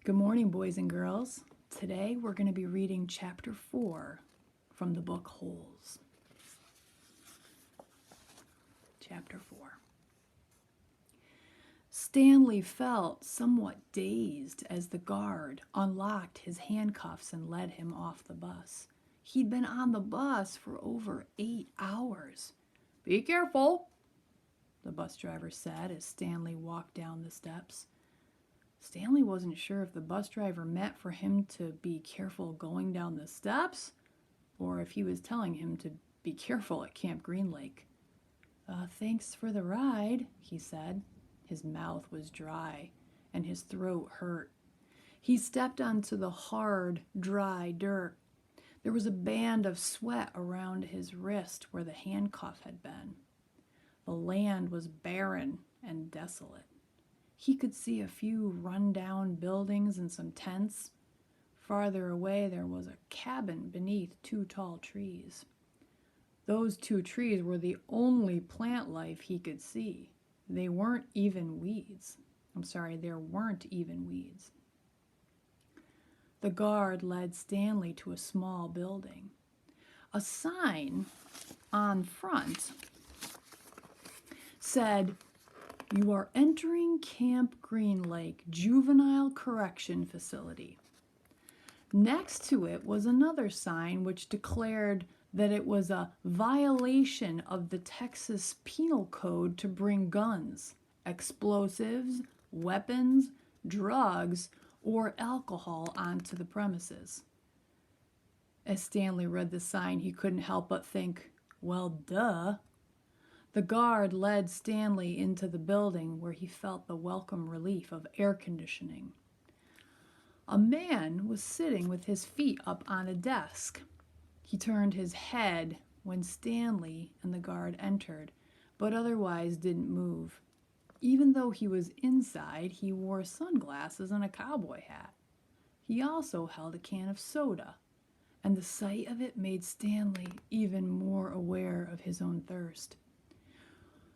Good morning, boys and girls. Today we're going to be reading Chapter 4 from the book Holes. Chapter 4. Stanley felt somewhat dazed as the guard unlocked his handcuffs and led him off the bus. He'd been on the bus for over 8 hours. "Be careful," the bus driver said as Stanley walked down the steps. Stanley wasn't sure if the bus driver meant for him to be careful going down the steps or if he was telling him to be careful at Camp Green Lake. Thanks for the ride," he said. His mouth was dry and his throat hurt. He stepped onto the hard, dry dirt. There was a band of sweat around his wrist where the handcuff had been. The land was barren and desolate. He could see a few run-down buildings and some tents. Farther away there was a cabin beneath 2 tall trees. Those 2 trees were the only plant life he could see. There weren't even weeds. The guard led Stanley to a small building. A sign on front said, "You are entering Camp Green Lake Juvenile Correction Facility." Next to it was another sign which declared that it was a violation of the Texas Penal Code to bring guns, explosives, weapons, drugs, or alcohol onto the premises. As Stanley read the sign, he couldn't help but think, well, duh. The guard led Stanley into the building where he felt the welcome relief of air conditioning. A man was sitting with his feet up on a desk. He turned his head when Stanley and the guard entered, but otherwise didn't move. Even though he was inside, he wore sunglasses and a cowboy hat. He also held a can of soda, and the sight of it made Stanley even more aware of his own thirst.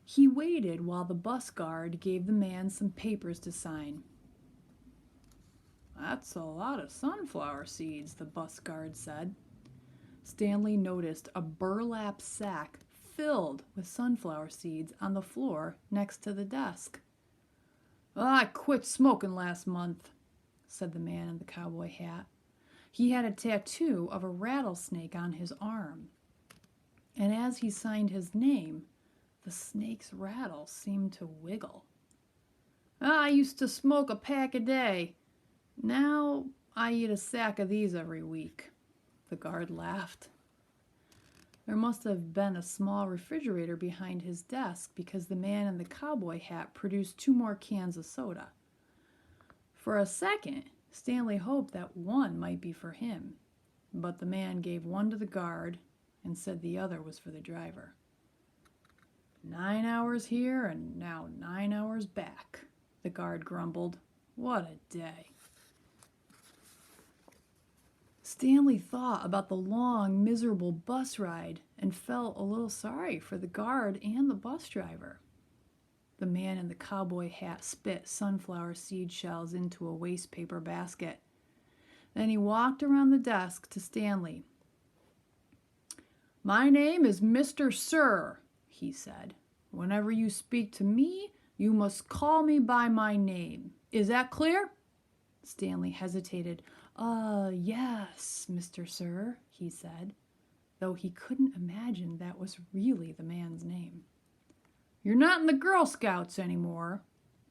He waited while the bus guard gave the man some papers to sign. "That's a lot of sunflower seeds," the bus guard said. Stanley noticed a burlap sack filled with sunflower seeds on the floor next to the desk. "I quit smoking last month," said the man in the cowboy hat. He had a tattoo of a rattlesnake on his arm, and as he signed his name, the snake's rattle seemed to wiggle. "I used to smoke a pack a day. Now I eat a sack of these every week." The guard laughed. There must have been a small refrigerator behind his desk because the man in the cowboy hat produced 2 more cans of soda. For a second, Stanley hoped that one might be for him, but the man gave one to the guard and said the other was for the driver. 9 hours here and now 9 hours back, the guard grumbled. What a day. Stanley thought about the long, miserable bus ride and felt a little sorry for the guard and the bus driver. The man in the cowboy hat spit sunflower seed shells into a waste paper basket. Then he walked around the desk to Stanley. "My name is Mr. Sir," he said. "Whenever you speak to me, you must call me by my name. Is that clear?" Stanley hesitated. Yes, Mr. Sir," he said, though he couldn't imagine that was really the man's name. "You're not in the Girl Scouts anymore,"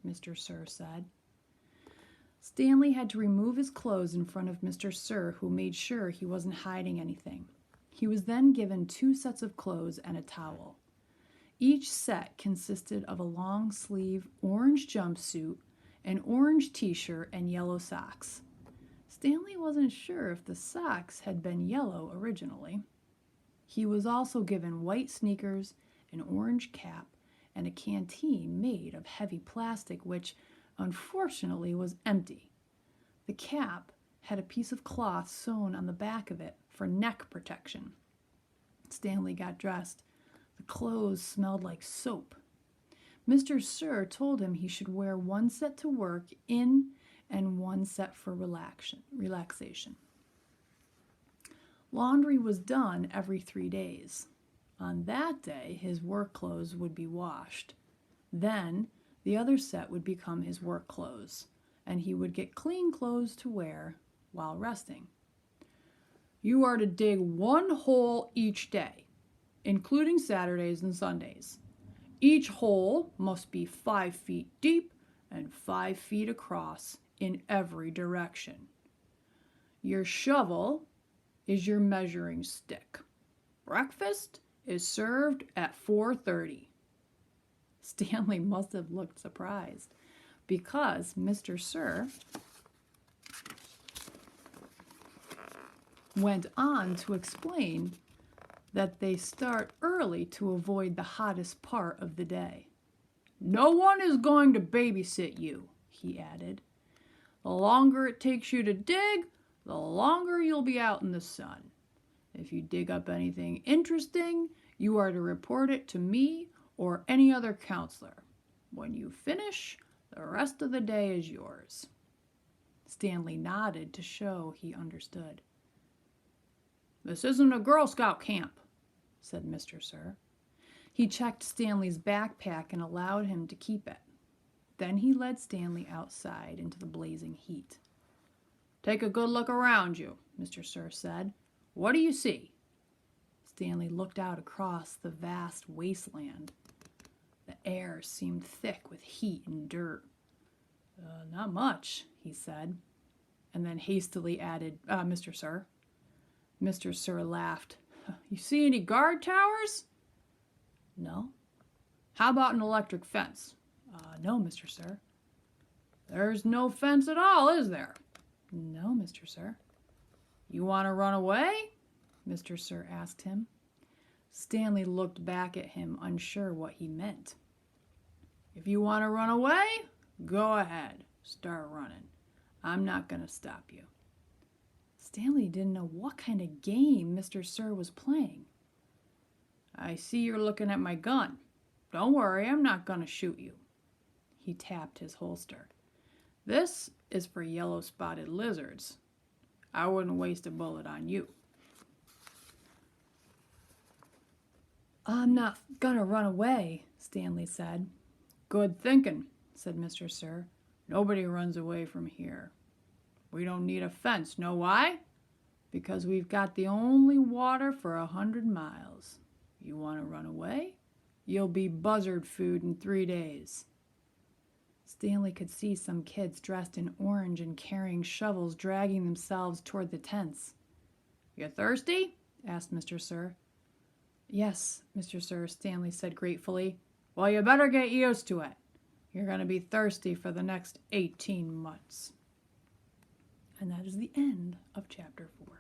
Mr. Sir said. Stanley had to remove his clothes in front of Mr. Sir, who made sure he wasn't hiding anything. He was then given 2 sets of clothes and a towel. Each set consisted of a long-sleeve orange jumpsuit, an orange t-shirt, and yellow socks. Stanley wasn't sure if the socks had been yellow originally. He was also given white sneakers, an orange cap, and a canteen made of heavy plastic, which, unfortunately, was empty. The cap had a piece of cloth sewn on the back of it for neck protection. Stanley got dressed. The clothes smelled like soap. Mr. Sir told him he should wear one set to work in and 1 set for relaxation. Laundry was done every 3 days. On that day, his work clothes would be washed. Then, the other set would become his work clothes, and he would get clean clothes to wear while resting. You are to dig 1 hole each day, including Saturdays and Sundays. Each hole must be 5 feet deep and 5 feet across in every direction. Your shovel is your measuring stick. Breakfast is served at 4:30. Stanley must have looked surprised because Mr. Sir went on to explain that they start early to avoid the hottest part of the day. No one is going to babysit you, he added. The longer it takes you to dig, the longer you'll be out in the sun. If you dig up anything interesting, you are to report it to me or any other counselor. When you finish, the rest of the day is yours. Stanley nodded to show he understood. This isn't a Girl Scout camp, said Mr. Sir. He checked Stanley's backpack and allowed him to keep it. Then he led Stanley outside into the blazing heat. Take a good look around you, Mr. Sir said. What do you see? Stanley looked out across the vast wasteland. The air seemed thick with heat and dirt. Not much, he said, and then hastily added, Mr. Sir. Mr. Sir laughed. You see any guard towers? No. How about an electric fence? No, Mr. Sir. There's no fence at all, is there? No, Mr. Sir. You want to run away? Mr. Sir asked him. Stanley looked back at him, unsure what he meant. If you want to run away, go ahead. Start running. I'm not going to stop you. Stanley didn't know what kind of game Mr. Sir was playing. I see you're looking at my gun. Don't worry, I'm not going to shoot you. He tapped his holster. This is for yellow-spotted lizards. I wouldn't waste a bullet on you. I'm not gonna run away, Stanley said. Good thinking, said Mr. Sir. Nobody runs away from here. We don't need a fence. Know why? Because we've got the only water for 100 miles. You want to run away? You'll be buzzard food in 3 days. Stanley could see some kids dressed in orange and carrying shovels dragging themselves toward the tents. You thirsty? Asked Mr. Sir. Yes, Mr. Sir, Stanley said gratefully. Well, you better get used to it. You're going to be thirsty for the next 18 months. And that is the end of chapter 4.